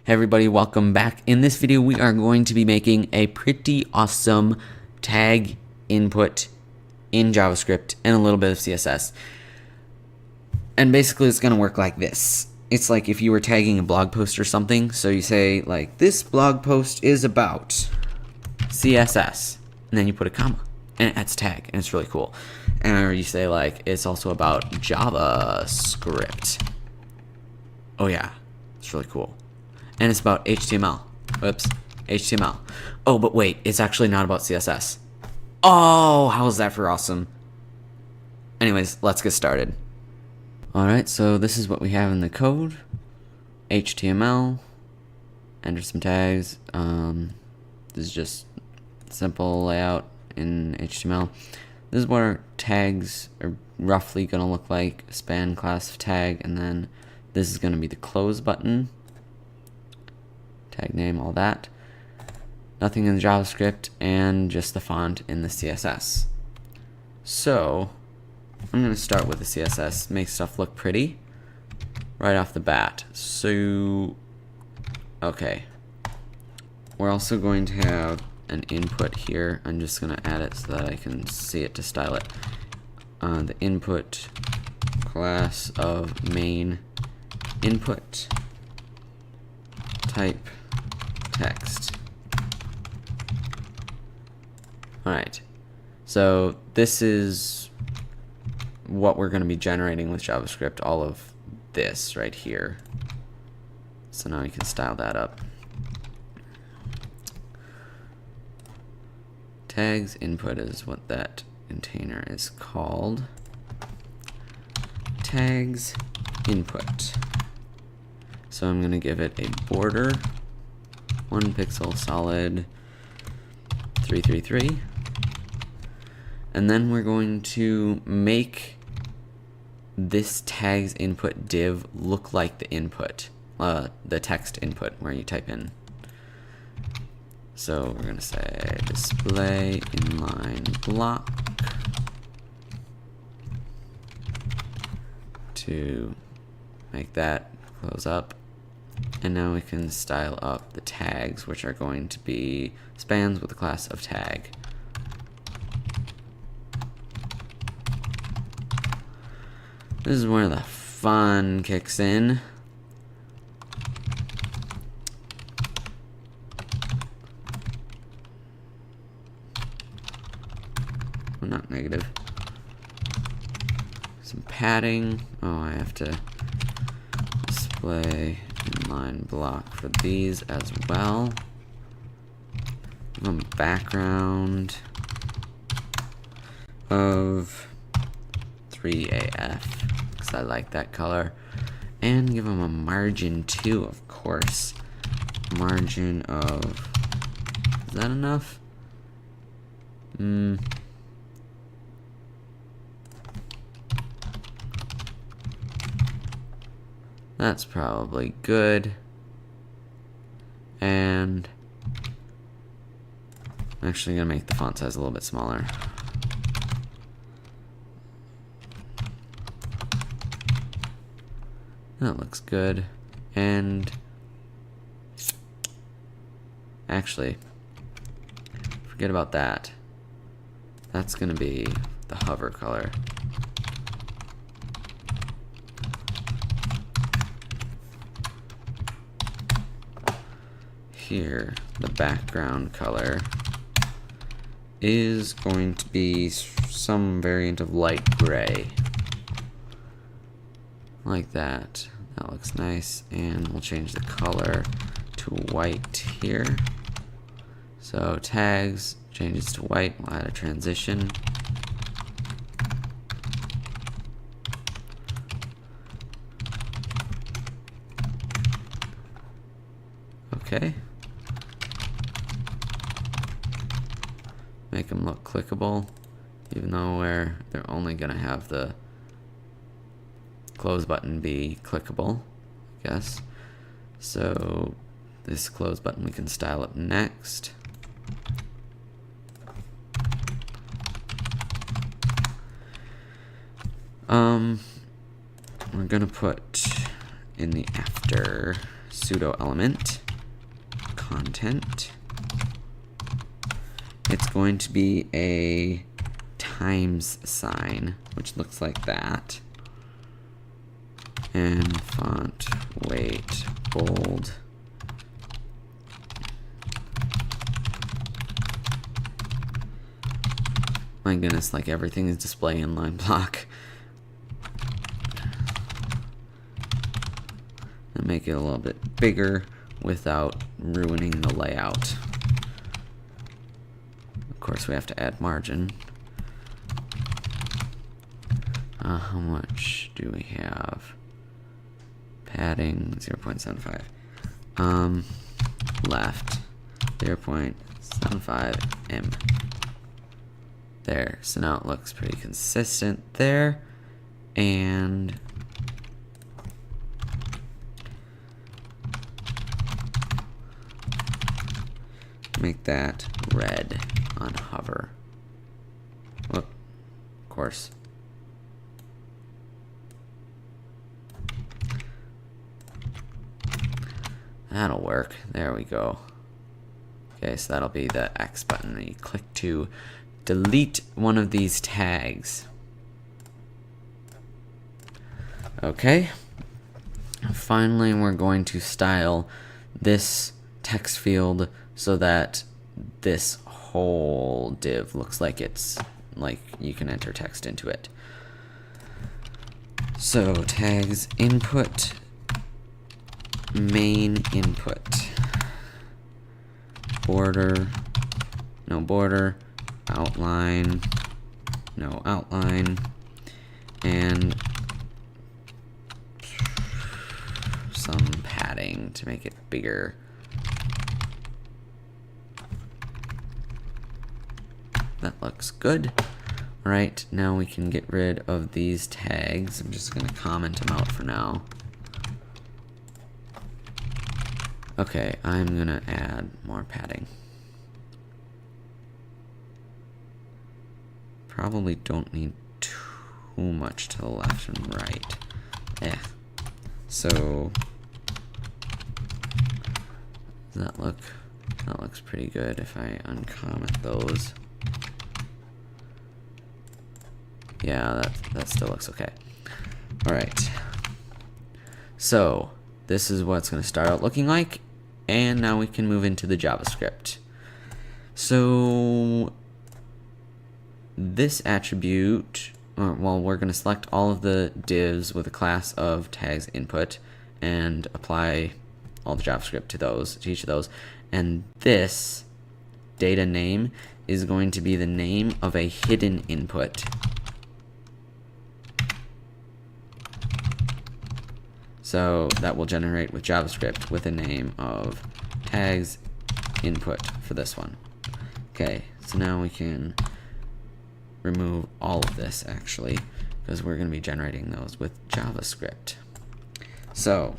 Hey everybody, welcome back. In this video, we are going to be making a pretty awesome tag input in JavaScript and a little bit of CSS. And basically it's going to work like this. It's like if you were tagging a blog post or something. So you say like, this blog post is about CSS. And then you put a comma and it adds tag and it's really cool. Or you say like, it's also about JavaScript. Oh yeah, it's really cool. And it's about HTML. Whoops, HTML. Oh, but wait, it's actually not about CSS. Oh, how is that for awesome? Anyways, let's get started. Alright, so this is what we have in the code. HTML. Enter some tags. This is just simple layout in HTML. This is what our tags are roughly going to look like. Span class of tag, and then this is going to be the close button. Tag name, all that. Nothing in the JavaScript, and just the font in the CSS. So, I'm going to start with the CSS, make stuff look pretty right off the bat. So, okay. We're also going to have an input here. I'm just going to add it so that I can see it to style it. The input class of main input type text. Alright, so this is what we're going to be generating with JavaScript, all of this right here. So now you can style that up. Tags input is what that container is called. Tags input. So I'm going to give it a border, 1 pixel solid 333. And then we're going to make this tags input div look like the input, the text input where you type in. So we're going to say display inline block to make that close up. And now we can style up the tags, which are going to be spans with the class of tag. This is where the fun kicks in. Well, not negative. Some padding. Oh, I have to display inline block for these as well. Background of 3AF because I like that color, and give them a margin too, of course. Margin of, is that enough? That's probably good. And I'm actually going to make the font size a little bit smaller. That looks good. And actually, forget about that. That's going to be the hover color. Here, the background color is going to be some variant of light gray. Like that. That looks nice. And we'll change the color to white here. So tags changes to white. We'll add a transition. Okay. Make them look clickable, even though they're only going to have the close button be clickable, I guess. So this close button we can style up next. We're going to put in the after pseudo element content. It's going to be a times sign, which looks like that. And font weight bold. My goodness, like everything is display inline block. And make it a little bit bigger without ruining the layout. Of course, we have to add margin. How much do we have? Padding 0.75. Left 0.75 m. There. So now it looks pretty consistent there. And make that red on hover. Whoop. Of course. That'll work. There we go. Okay, so that'll be the X button. And you click to delete one of these tags. Okay. Finally, we're going to style this text field so that this whole div looks like it's like you can enter text into it. So tags input, main input, border, no border, outline, no outline, and some padding to make it bigger. That looks good. All right, now we can get rid of these tags. I'm just gonna comment them out for now. Okay, I'm gonna add more padding. Probably don't need too much to the left and right. So does that look? That looks pretty good if I uncomment those. Yeah, that still looks okay. All right. So this is what it's going to start out looking like, and now we can move into the JavaScript. So this attribute, well, we're going to select all of the divs with a class of tags input and apply all the JavaScript to each of those. And this data name is going to be the name of a hidden input. So that will generate with JavaScript with a name of tags input for this one. Okay, so now we can remove all of this actually, because we're going to be generating those with JavaScript. So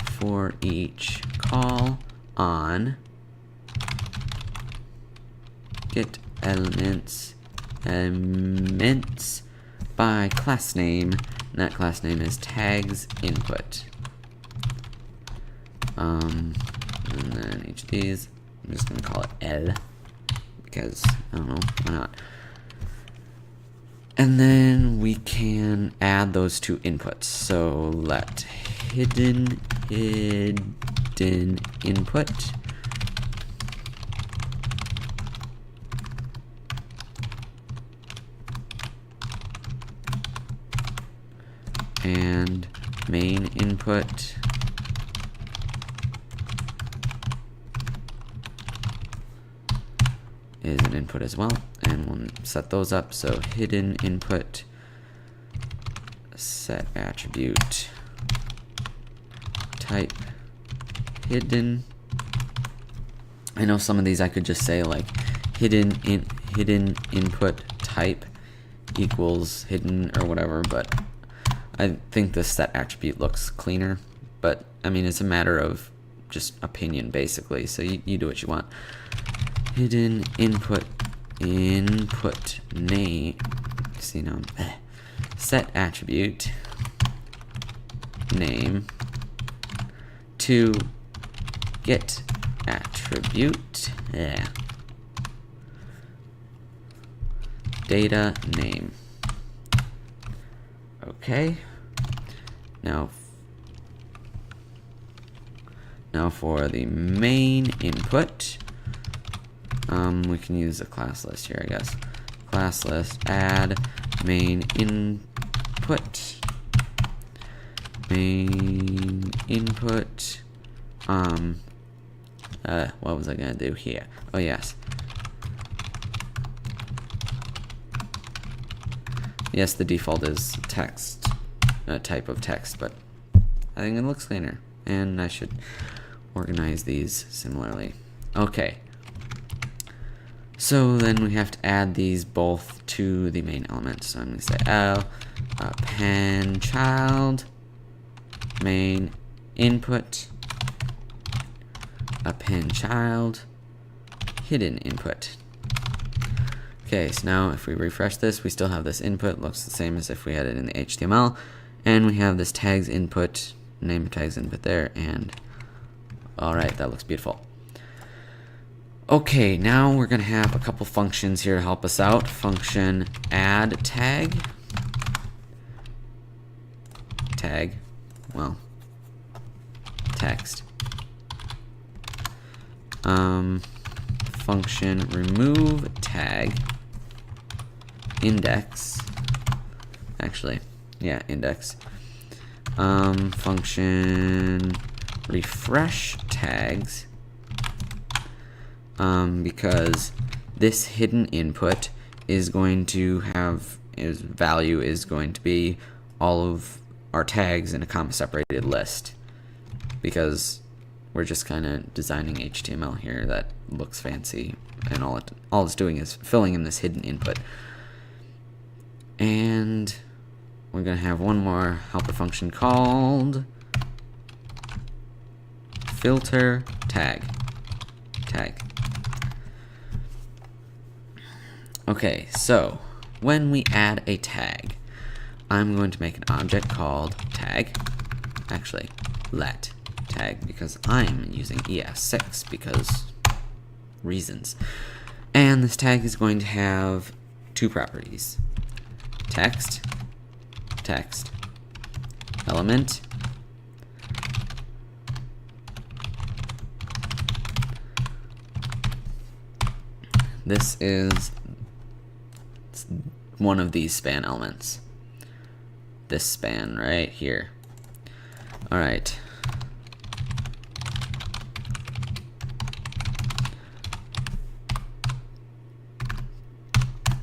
for each call on get elements by class name, and that class name is tags input. And then each of these, I'm just going to call it L, because I don't know, why not? And then we can add those two inputs. So let hidden input and main input is an input as well, and we'll set those up. So hidden input set attribute type hidden. I know some of these I could just say like hidden input type equals hidden or whatever, but I think the set attribute looks cleaner. But I mean, it's a matter of just opinion basically, so you do what you want. Hidden input name, see now, set attribute name to get attribute data name. Okay. Now for the main input, we can use a class list here, I guess. Class list add main input. Main input. What was I gonna do here? Oh yes. Yes, the default is text, type of text, but I think it looks cleaner, and I should organize these similarly. Okay. So then we have to add these both to the main element. So I'm going to say append child main input append child hidden input. Okay, so now if we refresh this, we still have this input. Looks the same as if we had it in the HTML, and we have this tags input, name of tags input there, and alright, that looks beautiful. Okay, now we're going to have a couple functions here to help us out. Function add tag. Tag, well, text. Function remove tag. Index. Actually, yeah, index. Function refresh tags. Because this hidden input is going to have, its value is going to be all of our tags in a comma separated list, because we're just kind of designing HTML here that looks fancy, and all it's doing is filling in this hidden input. And we're going to have one more helper function called filter tag. Okay, so when we add a tag, I'm going to make an object called tag. Actually, let tag, because I'm using ES6 because reasons. And this tag is going to have two properties: text element, this is one of these span elements. This span right here. Alright.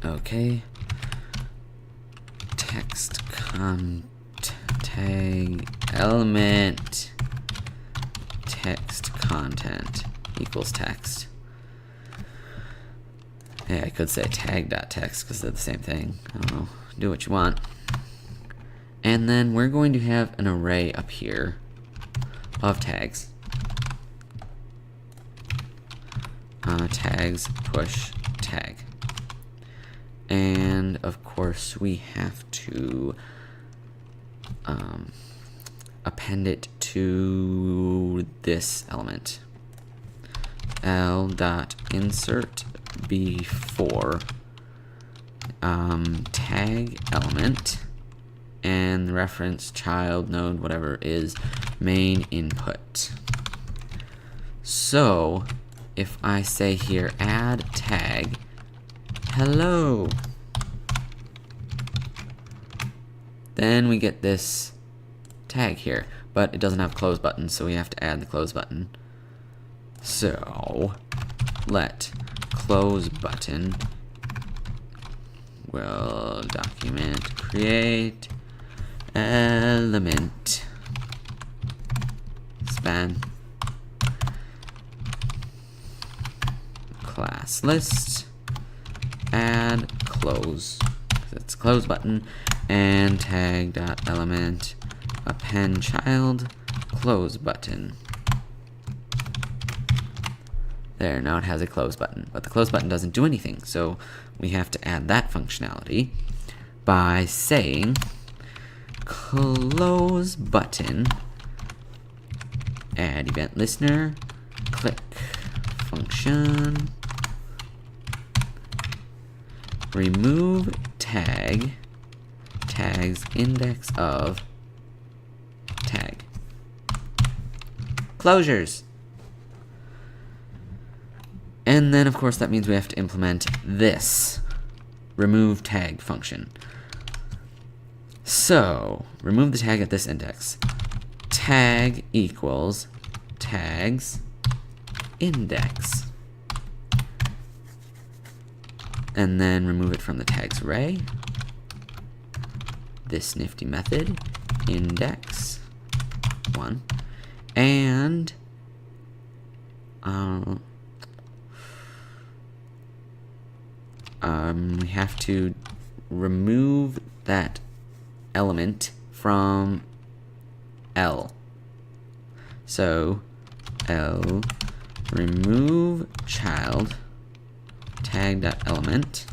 Okay. Text tag element text content equals text. Hey, I could say tag.text because they're the same thing. I don't know. Do what you want. And then we're going to have an array up here of tags. Tags push tag. And of course we have to append it to this element. L.insert before tag element, and the reference child node whatever is main input. So if I say here add tag hello, then we get this tag here, but it doesn't have a close button, so we have to add the close button. So let close button will document create element span class list add close, that's close button, and tag dot element append child close button. There, now it has a close button, but the close button doesn't do anything, so we have to add that functionality by saying close button add event listener, click function, remove tag, tags index of tag. Closures. And then of course that means we have to implement this remove tag function. So remove the tag at this index. Tag equals tags index. And then remove it from the tags array. This nifty method, index 1. And we have to remove that element from L. So L remove child tag.element.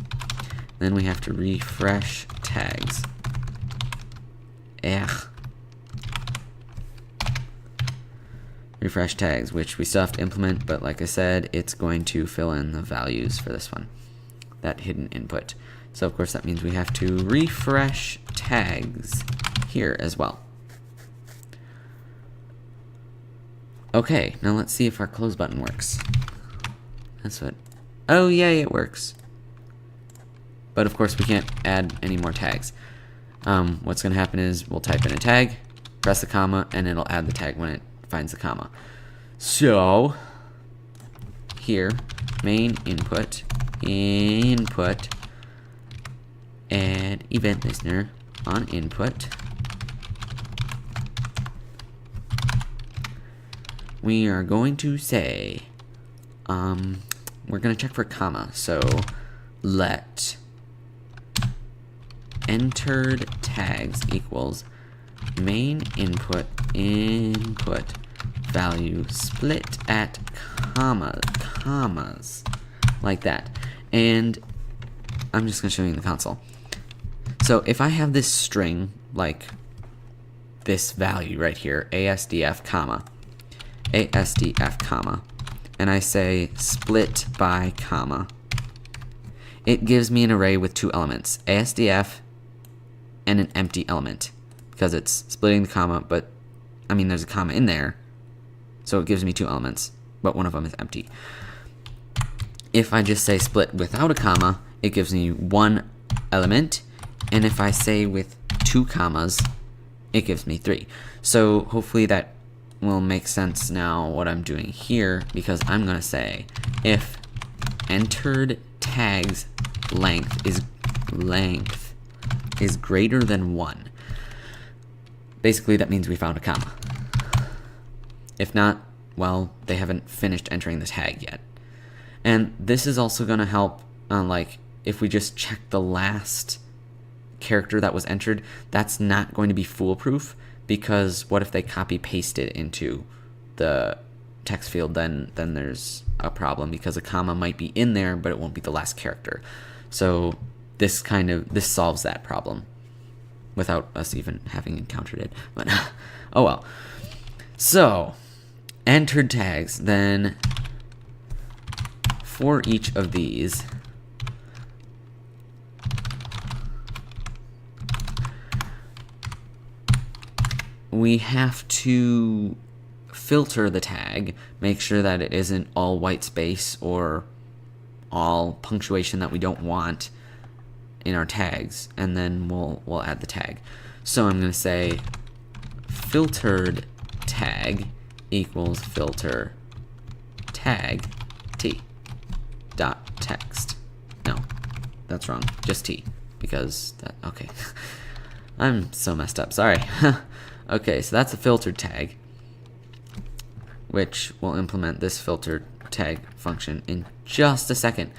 Then we have to refresh tags. Refresh tags, which we still have to implement, but like I said, it's going to fill in the values for this one, that hidden input. So of course that means we have to refresh tags here as well. Okay, now let's see if our close button works. That's what, oh yeah, it works. But of course we can't add any more tags. What's gonna happen is we'll type in a tag, press the comma, and it'll add the tag when it finds the comma. So here, main input, add event listener on input. We are going to say, we're going to check for comma. So let entered tags equals main input value split at commas, like that. And I'm just going to show you in the console. So if I have this string, like this value right here, ASDF comma, and I say split by comma, it gives me an array with two elements, ASDF and an empty element, because it's splitting the comma, but I mean there's a comma in there, so it gives me two elements, but one of them is empty. If I just say split without a comma, it gives me one element, and if I say with two commas, it gives me three. So hopefully that will make sense now what I'm doing here, because I'm going to say if entered tags length is greater than 1. Basically that means we found a comma. If not, well, they haven't finished entering the tag yet. And this is also going to help like if we just check the last character that was entered, that's not going to be foolproof, because what if they copy paste it into the text field, then there's a problem, because a comma might be in there but it won't be the last character. So this solves that problem without us even having encountered it, but oh well. So entered tags, then for each of these, we have to filter the tag, make sure that it isn't all white space or all punctuation that we don't want in our tags, and then we'll add the tag. So I'm going to say filtered tag equals filter tag t dot text. No, that's wrong. Just t, because that, okay. I'm so messed up. Sorry. Okay, so that's a filtered tag, which will implement this filtered tag function in just a second.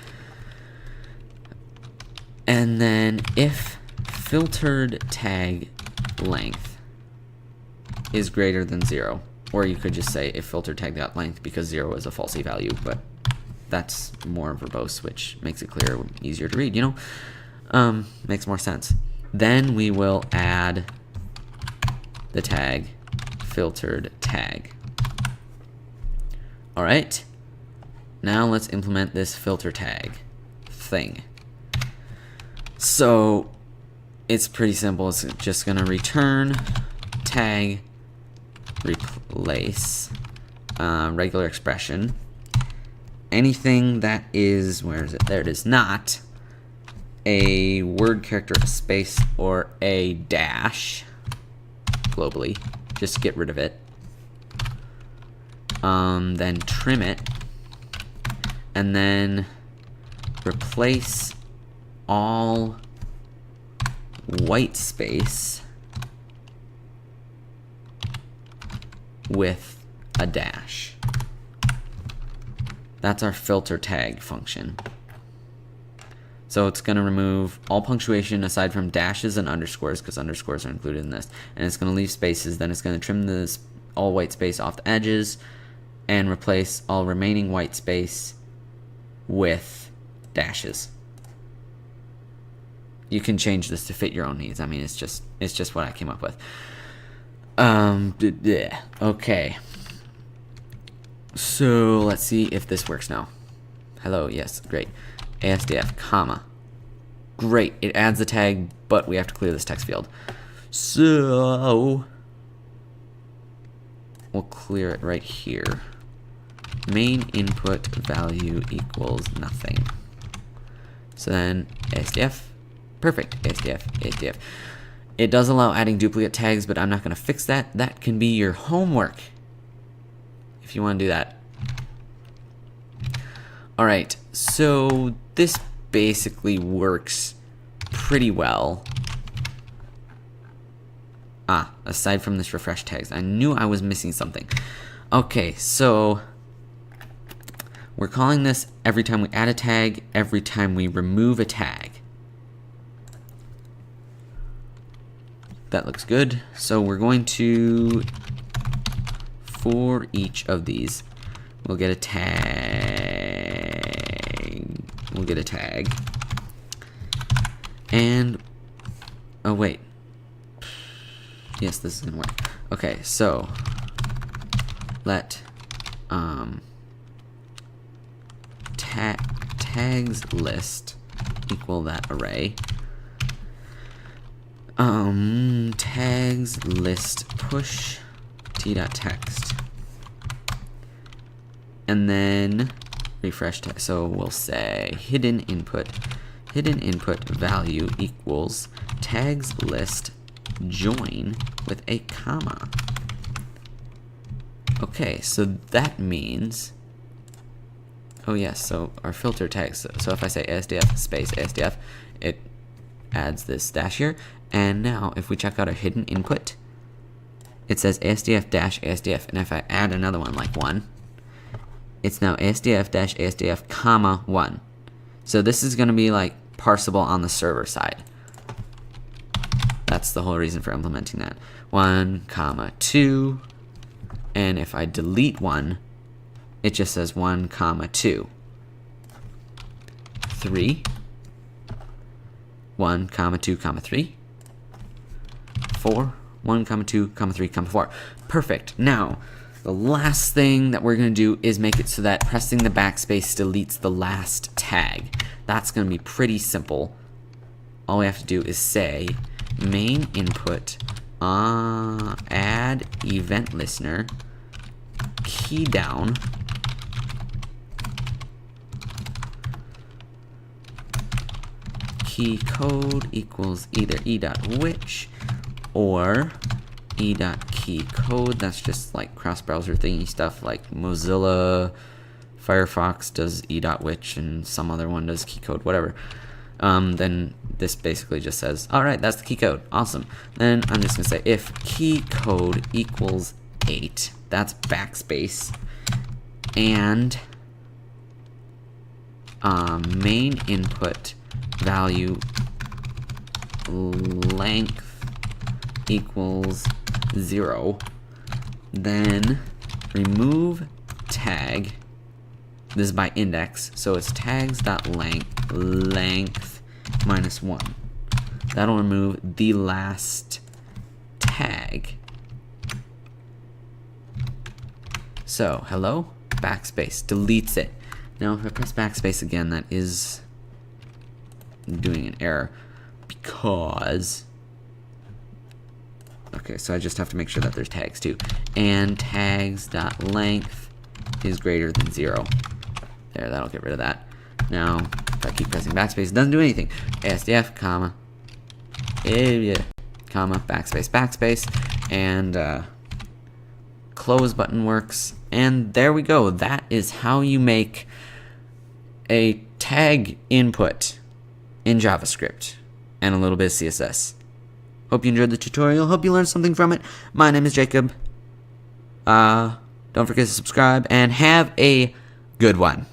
And then if filtered tag length is greater than 0, or you could just say if filtered tag length, because 0 is a falsy value, but that's more verbose, which makes it clearer, easier to read, you know? Makes more sense. Then we will add the tag filtered tag. All right. Now let's implement this filter tag thing. So it's pretty simple. It's just going to return tag replace regular expression. Anything that is, where is it? There it is, not a word, character, a space, or a dash globally. Just get rid of it. Then trim it. And then replace all white space with a dash. That's our filter tag function. So it's going to remove all punctuation aside from dashes and underscores, because underscores are included in this. And it's going to leave spaces. Then it's going to trim this all white space off the edges and replace all remaining white space with dashes. You can change this to fit your own needs. I mean, it's just what I came up with. Okay. So let's see if this works now. Hello, yes, great. ASDF, comma. Great, it adds the tag, but we have to clear this text field. So we'll clear it right here. Main input value equals nothing. So then ASDF, perfect, ASDF. It does allow adding duplicate tags, but I'm not going to fix that. That can be your homework if you want to do that. All right, so this basically works pretty well. Aside from this refresh tags, I knew I was missing something. Okay, so we're calling this every time we add a tag, every time we remove a tag. That looks good. So we're going to, for each of these, we'll get a tag. We'll get a tag. And, oh wait. Yes, this is gonna work. Okay, so let tags list equal that array. Tags list push t.text, and then refresh text. So we'll say hidden input value equals tags list join with a comma. Okay, so that means, oh yes, so our filter tags. So if I say ASDF space ASDF, it adds this dash here. And now if we check out our hidden input, it says ASDF dash ASDF. And if I add another one like 1, it's now ASDF dash ASDF comma 1. So this is going to be like parsable on the server side. That's the whole reason for implementing that. 1 comma 2. And if I delete 1, it just says 1 comma 2. 3. 1 comma 2 comma 3. 4. 1 comma 2 comma 3 comma 4. Perfect. Now, the last thing that we're going to do is make it so that pressing the backspace deletes the last tag. That's going to be pretty simple. All we have to do is say main input add event listener key down key code equals either e.which or e.keycode. That's just like cross-browser thingy stuff, like Mozilla Firefox does e.which and some other one does keycode, whatever. Then this basically just says, all right, that's the key code. Awesome. Then I'm just gonna say if key code equals 8, that's backspace, and main input value length equals 0, then remove tag. This is by index, so it's tags.length minus 1. That'll remove the last tag. So hello, backspace, deletes it. Now if I press backspace again, that is doing an error because, okay, so I just have to make sure that there's tags too. And tags.length is greater than 0. There, that'll get rid of that. Now, if I keep pressing backspace, it doesn't do anything. ASDF, comma, comma, backspace, backspace, and close button works. And there we go. That is how you make a tag input in JavaScript and a little bit of CSS. Hope you enjoyed the tutorial. Hope you learned something from it. My name is Jacob. Don't forget to subscribe and have a good one.